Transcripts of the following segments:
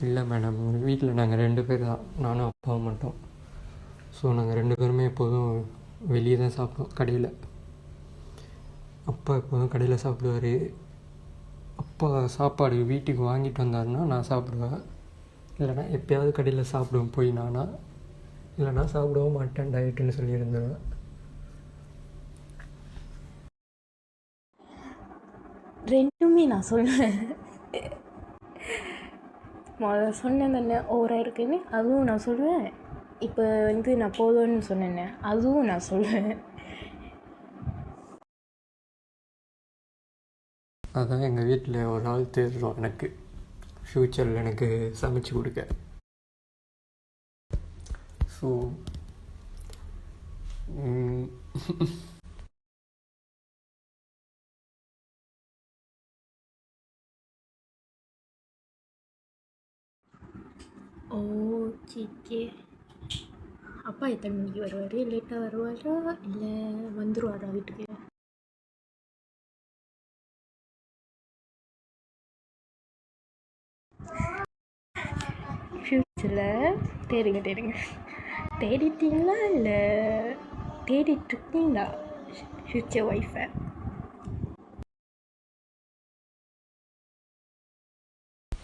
இல்லை மேடம், வீட்டில் நாங்கள் 2 பேர் தான், நானும் அப்பாவும் மட்டும். ஸோ நாங்கள் 2 பேருமே எப்போதும் வெளியே தான் சாப்பிடுவோம், கடையில். அப்பா எப்போதும் கடையில் சாப்பிடுவார். அப்பா சாப்பாடு வீட்டுக்கு வாங்கிட்டு வந்தாருன்னா நான் சாப்பிடுவேன், இல்லைனா எப்போயாவது கடையில் சாப்பிடுவேன் போய் நானா, இல்லைனா சாப்பிடவும் மாட்டேன், டயட்டுன்னு சொல்லி இருந்துருவேன். ரெண்டுமே நான் சொல்லுவேன். முதல்ல சொன்னேன் தானே ஓவராக இருக்குன்னு, அதுவும் நான் சொல்லுவேன். இப்போ நான் போதும்னு சொன்னேன்னே, அதுவும் நான் சொல்லுவேன். அதான் எங்கள் வீட்டில் ஒரு ஆள் தேடுறோம் எனக்கு, ஃப்யூச்சரில் எனக்கு சமைச்சு கொடுக்க. So okay. அப்பா எத்தனை மணிக்கு வருவார்? லேட்டாக வருவாரா இல்லை வந்துடுவாரா வீட்டுக்கு? ஃப்யூச்சரில் தேடுங்க. தேடிட்டீங்களா இல்லை தேடிட்டுருக்கீங்களா ஃப்யூச்சர் ஒய்ஃபை?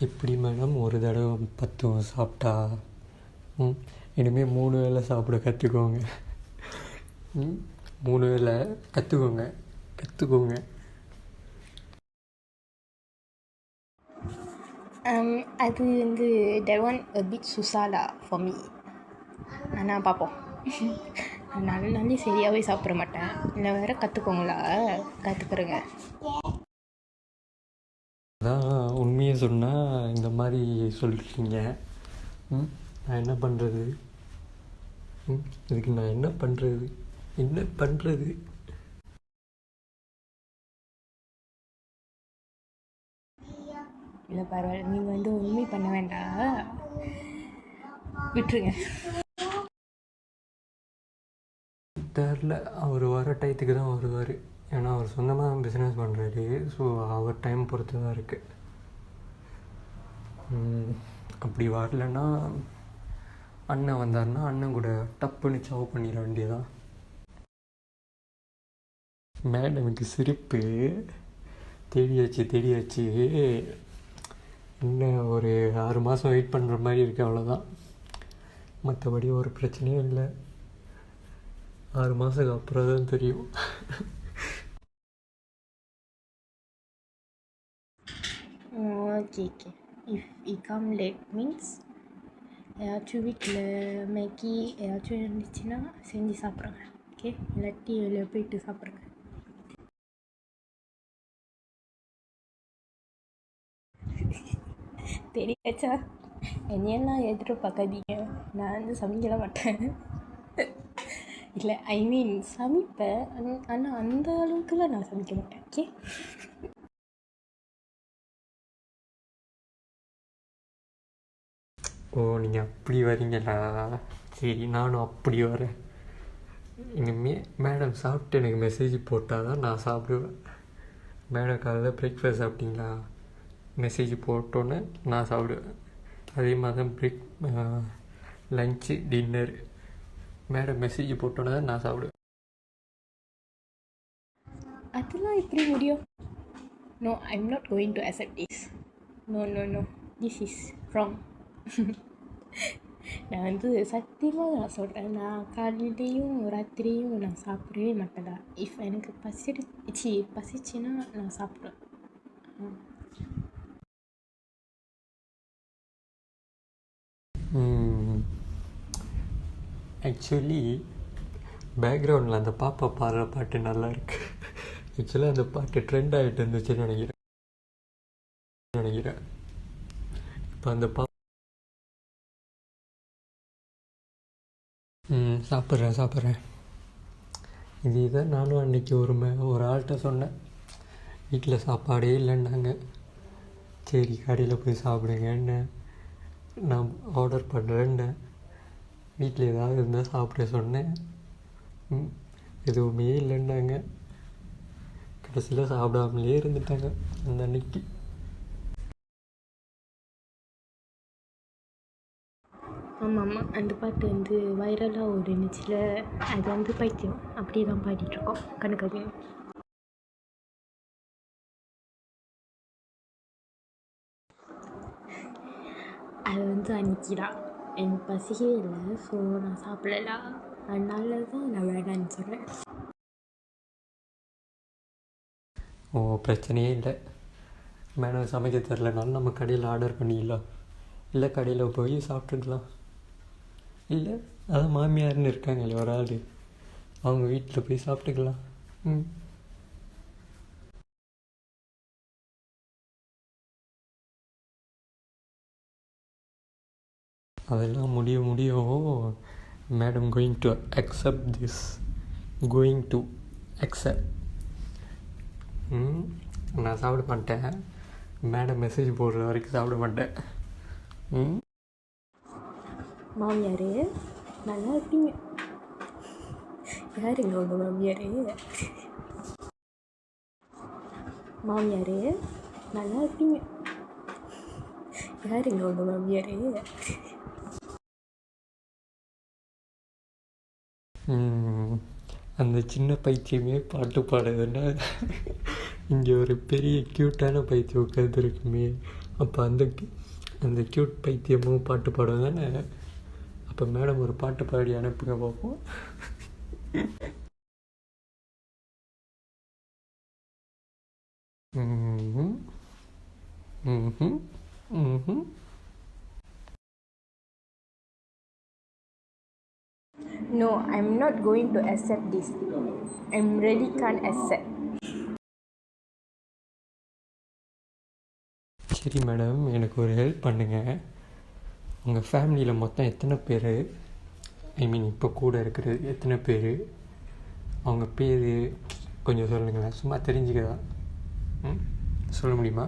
இப்படி மேடம் ஒரு தடவை 10 சாப்பிட்டா இனிமேல் 3 வேளை சாப்பிட கற்றுக்கோங்க. 3 வேளை கற்றுக்கோங்க. அது that one a bit susah lah for me. ஆனால் பார்ப்போம். நாளே சரியாகவே சாப்பிட மாட்டேன், இல்லை வேறு கற்றுக்கோங்களா? கற்றுக்குறேங்க. அதான் உண்மையை சொன்னால் இந்த மாதிரி சொல்லிருக்கீங்க. நான் என்ன பண்ணுறது? இதுக்கு நான் என்ன பண்ணுறது? இல்லை பரவாயில்ல, நீங்கள் உண்மை பண்ண வேண்டாம், விட்டுருங்க. தெரில, அவர் வர டயத்துக்கு தான் வருவார். ஏன்னா அவர் சொந்தமாக தான் பிஸ்னஸ் பண்ணுறாரு. ஸோ அவர் டைம் பொறுத்து தான் இருக்குது. அப்படி வரலன்னா அண்ணன் வந்தார்னா அண்ணன் கூட டப்புன்னு சவ் பண்ணிட வேண்டியதான். மேடமுக்கு சிரிப்பு தேடியாச்சு. இன்னும் ஒரு 6 மாதம் வெயிட் பண்ணுற மாதிரி இருக்குது, அவ்வளோதான். மற்றபடி ஒரு பிரச்சனையும் இல்லை. 6 மாதத்துக்கு அப்புறம் தான் தெரியும். Okay. If he come late means ஏதாச்சும் வீட்டில் மேகி ஏதாச்சும் இருந்துச்சுன்னா செஞ்சு சாப்பிட்றேங்க. ஓகே, இல்லாட்டி வெளியே போயிட்டு சாப்பிட்றேங்க. தெரியாச்சா? என்னையெல்லாம் எதிர்பார்க்காதீங்க, நான் சமைக்கல மாட்டேன். இல்லை, ஐ மீன் சமைப்பேன், ஆனால் அந்த அளவுக்குலாம் நான் சமைக்க மாட்டேன். ஓகே. ஓ, நீங்கள் அப்படி வரீங்களா? சரி, நானும் அப்படி வரேன். இனிமேல் மேடம் சாப்பிட்டு எனக்கு மெசேஜ் போட்டால் தான் நான் சாப்பிடுவேன். மேடம் காலையில் பிரேக்ஃபாஸ்ட் சாப்பிட்டீங்களா, மெசேஜ் போட்டோன்னே நான் சாப்பிடுவேன். அதே மாதிரி தான் லஞ்சு டின்னர் மேடம் மெசேஜ் போட்டோன்னே தான் நான் சாப்பிடுவேன். அதெல்லாம் எப்படி முடியும்? No, I am not going to accept this. No, this is wrong. நான் சத்தியமாக நான் சொல்கிறேன், நான் காலையிலையும் ராத்திரியும் நான் சாப்பிடவே மாட்டேன்டா. இஃப் எனக்கு பசிச்சுன்னா நான் சாப்பிடுவேன். ஆக்சுவலி பேக்ரவுண்டில் அந்த பாப்பா பாடுற பாட்டு நல்லா இருக்கு. ஆக்சுவலாக அந்த பாட்டு ட்ரெண்ட் ஆகிட்டு இருந்துச்சுன்னு நினைக்கிறேன். இப்போ அந்த சாப்பிட்றேன். இதே நானும் அன்றைக்கி ஒரு ஆள்கிட்ட சொன்னேன், வீட்டில் சாப்பாடே இல்லைன்னாங்க. சரி, கடையில் போய் சாப்பிடுங்கன்னு நான் ஆர்டர் பண்ணுறேன்னு வீட்டில் ஏதாவது இருந்தால் சாப்பிட சொன்னேன். எதுவுமே இல்லைன்னாங்க. கடைசியில் சாப்பிடாமலே இருந்துட்டாங்க அந்த அன்னைக்கு. ஆமாம் ஆமாம், அந்த பாட்டு வந்து வைரலாக ஓடுனுச்சுல, அது வந்து பைத்தியம் அப்படி தான் பாடிட்டுருக்கோம் கணக்காக. அது வந்து அன்றைக்கி தான் எனக்கு பசிக்கவே இல்லை, ஸோ நான் சாப்பிடலாம், அதனால தான் நான் வேணான்னு சொன்னேன். ஓ, பிரச்சனையே இல்லை. மேடம் சமைக்க தெரிலனாலும் நம்ம கடையில் ஆர்டர் பண்ணிடலாம், இல்லை கடையில் போய் சாப்பிட்டுக்கலாம். இல்லை அதான் மாமியார்னு இருக்காங்களே ஒரு ஆள், அவங்க வீட்டில் போய் சாப்பிட்டுக்கலாம். ம். அதெல்லாம் முடியும். Madam going to accept this, going to accept. நான் சாப்பிட மாட்டேன், மேடம் மெசேஜ் போடுற வரைக்கும் சாப்பிட மாட்டேன். மாமியார் நல்லா இருப்பீங்க. யாருங்க உங்கள் மாமியார்? மாமியார் நல்லா இருப்பீங்க. யாருங்க உங்கள் மாமியார்? அந்த சின்ன பைத்தியமே பாட்டு பாடுதுன்னா இங்கே ஒரு பெரிய க்யூட்டான பைத்தியம் உட்காந்துருக்குமே, அப்போ அந்த க்யூட் பைத்தியமும் பாட்டு பாடுவோம் தானே. அப்போ மேடம் ஒரு பாட்டு பாடி அனுப்புங்க பார்ப்போம். No, I'm not going to accept this. I really can't accept. சரி மேடம், எனக்கு ஒரு ஹெல்ப் பண்ணுங்கள். உங்கள் ஃபேமிலியில் மொத்தம் எத்தனை பேர், ஐ மீன் இப்போ கூட இருக்கிறது எத்தனை பேர், அவங்க பேர் கொஞ்சம் சொல்லுங்களேன், சும்மா தெரிஞ்சுக்கதான். சொல்ல முடியுமா?